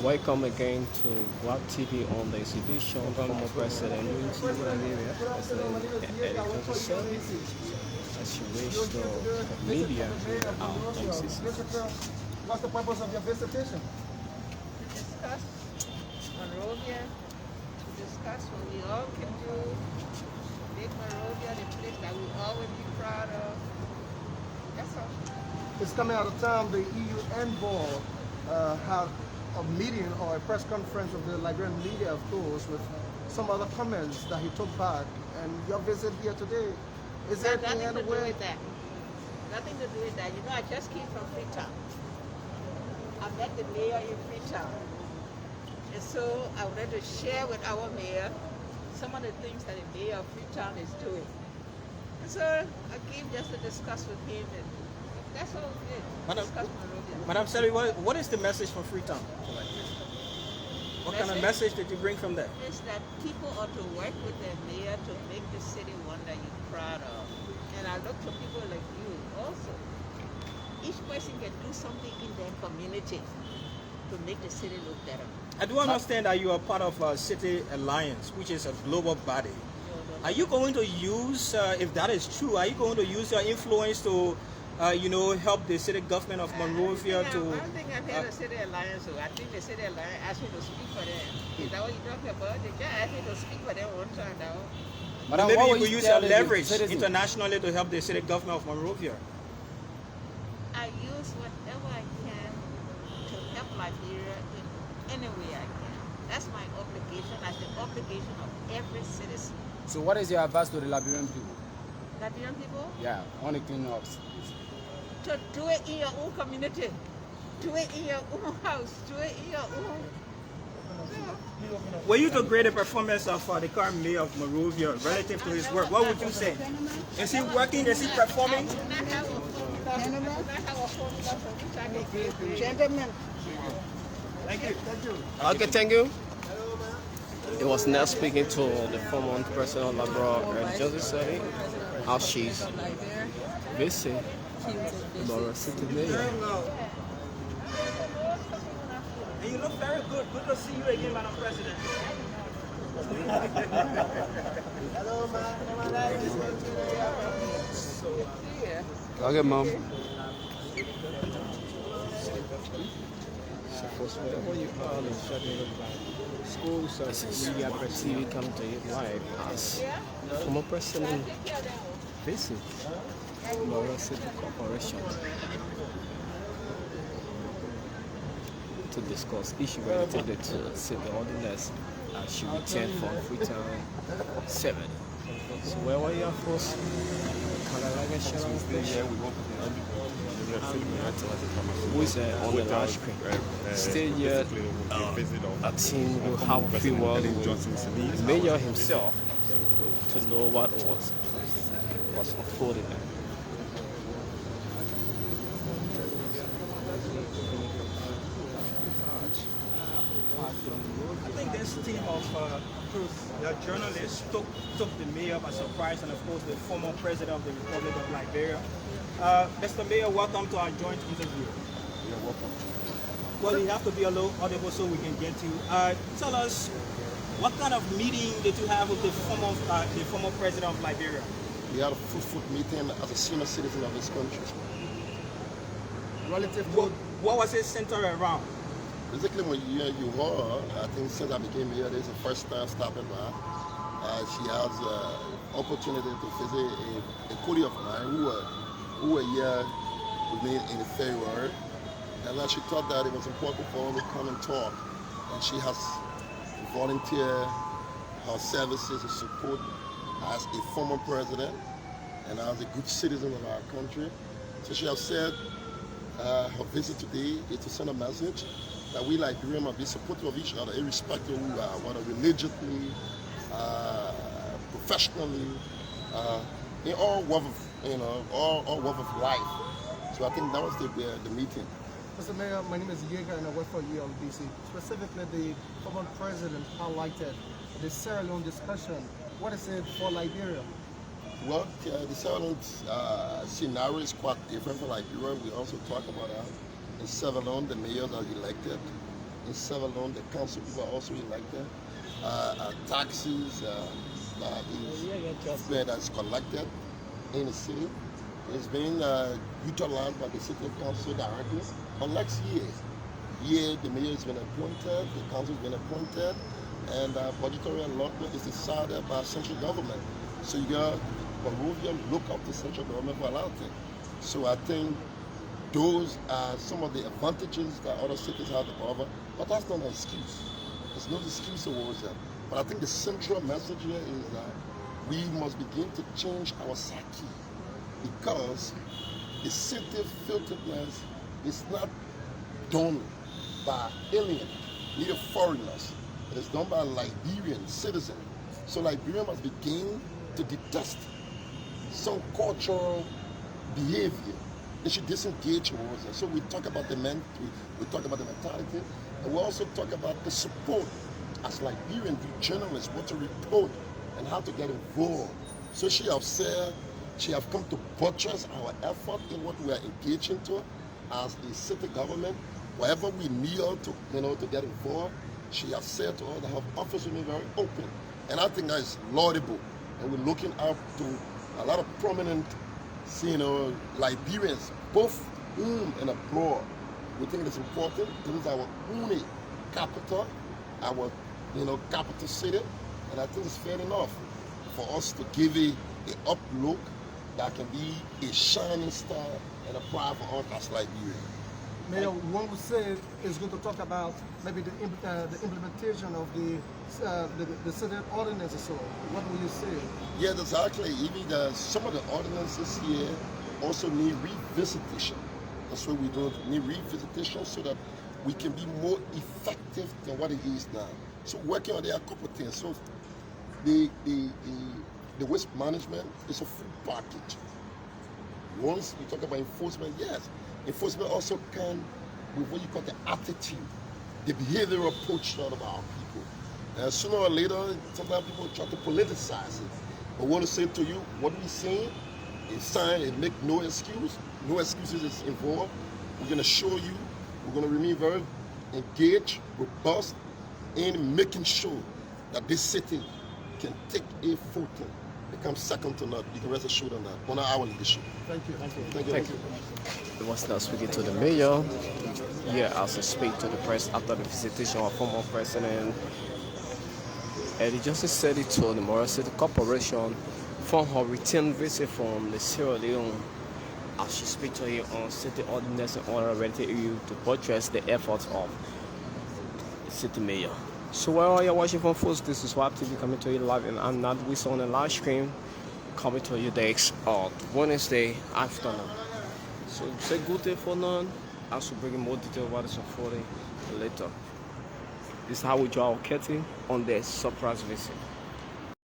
Welcome again to Guap TV on the exhibition former President President Jefferson, as you wish to media MCC. What's the purpose of your visitation? To discuss Monrovia, to discuss what we all can do, make Monrovia the place that we all will be proud of. That's all. It's coming out of time. The EU envoy had a meeting or a press conference of the Liberian media, of course, with some other comments that he took back. And your visit here today, is there Nothing in to any do way? with that. Nothing to do with that. You know, I just came from Freetown. I met the mayor in Freetown. And so I wanted to share with our mayor some of the things that the mayor of Freetown is doing. And so I came just to discuss with him, and that's all we did. Discuss Monrovia. Madam Sirleaf, what is the message from Freetown? What kind of message did you bring from there? Is that people ought to work with their mayor to make the city one that you're proud of. And I look to people like you also. Each person can do something in their community to make the city look better. I do understand that you are part of City Alliance, which is a global body. Are you going to use, if that is true, are you going to use your influence to, help the city government of Monrovia I to... don't think I've had a City Alliance, so I think the City Alliance asked me to speak for them. Is that what you're talking about? They just asked me to speak for them one time now. But maybe you could use your leverage internationally to help the city government of Monrovia. I use whatever I can to help Liberia in any way I can. That's my obligation. That's the obligation of every citizen. So what is your advice to the Liberian people? Liberian people, Yeah, on the clean up. to do it in your own community. Do it in your own house. Do it in your own. Were you to grade the performance of the current mayor of Monrovia relative to his work, what would you say? Is he working? Is he performing? Gentlemen. Thank you. Okay, thank you. It was now speaking to the former president of Liberia, Jefferson, how she's visit Laura City Mayor. And you look very good. Good to see you again, Madam President. Okay, Mom. This is what TV come to you live as former president visit Laura City Corporation to discuss issue related to civil ordinance as she returned from Freetown 7. So where were you first? Who is on the large screen? Still yet, a team will have a few words with the mayor himself to know what was unfolding. I think this team of journalists took the mayor by surprise, and of course the former president of the Republic of Liberia. Mr. Mayor, welcome to our joint interview. You're welcome. Well, you have to be a little audible so we can get you. Tell us, what kind of meeting did you have with the former president of Liberia? We had a fruitful meeting as a senior citizen of this country. Relative to What was it centered around? Basically, when you heard, I think since I became here, this is the first time stopping by. She has opportunity to visit a colleague of mine who were here with me in February. And then she thought that it was important for her to come and talk. And she has volunteered her services and support as a former president and as a good citizen of our country. So she has said her visit today is to send a message that we Liberians must be supportive of each other, irrespective of who we are, whether religiously, professionally, in all walks of, all walks of life. So I think that was the meeting. Mr. Mayor, my name is Yeager and I work for ULBC. Specifically, the former president highlighted the Sierra Leone discussion. What is it for Liberia? Well, the Sierra Leone scenario is quite different from Liberia. We also talk about that. In Sierra Leone, the mayors are elected in Sierra Leone. The council people are also elected. Taxes that's collected in the city is being utilized by the city council directly. On next year, the mayor has been appointed, the council has been appointed, and budgetary allotment is decided by central government. So you got Peruvian look up to central government for a lot of things. So I think those are some of the advantages that other cities have to offer, but that's not an excuse. There's no excuse towards that. But I think the central message here is that we must begin to change our psyche, because the city filthiness is not done by aliens, neither foreigners. It is done by Liberian citizens. So Liberia must begin to detest some cultural behavior. They should disengage towards it. So we talk about the we talk about the mentality, and we also talk about the support as Liberian journalists, what to report and how to get involved. So she have said she have come to buttress our effort in what we are engaging to as a city government. Wherever we need her to, to get involved, she has said to us that her office remain very open. And I think that is laudable. And we're looking up to a lot of prominent, Liberians, both home and abroad. We think it's important. This is our only capital, our capital city, and I think it's fair enough for us to give it an up look that can be a shining star and a pride for us as Liberia. Mayor, one would say is going to talk about maybe the implementation of the city ordinances. So what will you say? Yeah, exactly. Even some of the ordinances here also need revisitation. That's what we do. Need revisitation so that we can be more effective than what it is now. So working on there are a couple of things. So the waste management is a full package. Once we talk about enforcement, yes, enforcement also can with what you call the attitude, the behavioral approach of our people. Sooner or later, sometimes people try to politicize it. But I want to say to you, what we're saying is sign and make no excuse. No excuses is involved. We're going to show you, we're going to remain very engaged, robust, in making sure that this city can take a footing, become second to none. You can rest assured on that, on our leadership. Thank you. Thank you. He was now speaking to the mayor here as he speak to the press after the visitation of former president. And he just said it to the Moral City Corporation for her return visit from the Sierra Leone as she speak to him on city ordinance and order ready to buttress the efforts of the city mayor. So while you're watching from folks, this is WAP TV coming to you live, and I'm not with on the live stream coming to you next on Wednesday afternoon. So say good day for now. I should bring in more detail about this on later. This is how we draw our curtain on the surprise visit.